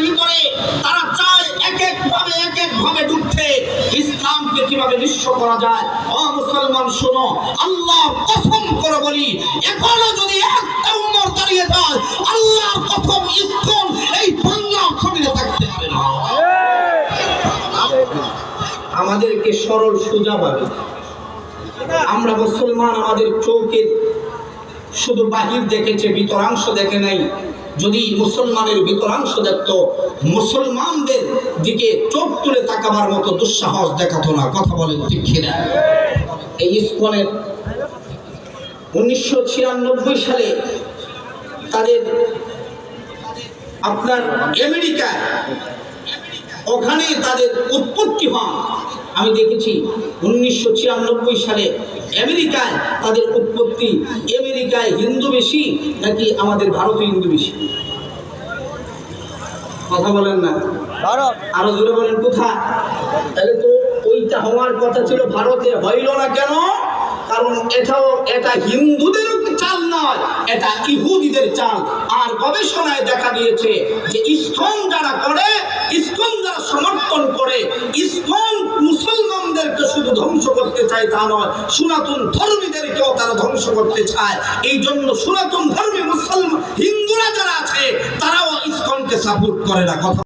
ভিতরে তারা চায় এক এক ভাবে ঢুকতে ইসলামকে কিভাবে নিঃস্ব করা যায়। ও মুসলমান শোনো, আল্লাহ কসম করে বলি, এখনো যদি একটা উম্মত দাঁড়িয়ে যায়, আল্লাহর কসম ইসলাম এই বাংলার জমিনে থাকতে পারে না। আমাদেরকে সরল সোজা ভাবে, আমরা মুসলমান আমাদের চোখে শুধু বাহির দেখেছে, ভিতরাংশ দেখে নাই। যদি মুসলমানের ভিতরাংশ দেখতো, মুসলমানদের দিকে চোখ তুলে তাকাবার মতো দুঃসাহস দেখাতো না। কথা বলেন ঠিক কিনা? এই ইসকনের 1996 সালে তাদের আপনার আমেরিকা, ওখানে তাদের উৎপত্তি হয়। আমি দেখেছি 1996 সালে আমেরিকায় তাদের উৎপত্তি। আমেরিকায় হিন্দু বেশি নাকি আমাদের ভারতে হিন্দু বেশি? কথা বলেন না, আরো জোরে বলেন কোথায়? তাহলে তো ওইটা হওয়ার কথা ছিল ভারতে, হইল না কেন? কারণ এটা হিন্দুদের চাল নয়, এটা ইহুদিদের চাল। আর গবেষণায় দেখা গিয়েছে যে ইসলাম যারা করে, ইসলাম যারা সমর্থন করে, ইসলাম মুসলমানদেরকে শুধু ধ্বংস করতে চায় তা নয়, সনাতন ধর্মীদেরকেও তারা ধ্বংস করতে চায়। এই জন্য সনাতন ধর্মী মুসলমান হিন্দুরা যারা আছে তারাও ইসলামকে সাপোর্ট করে না। কথা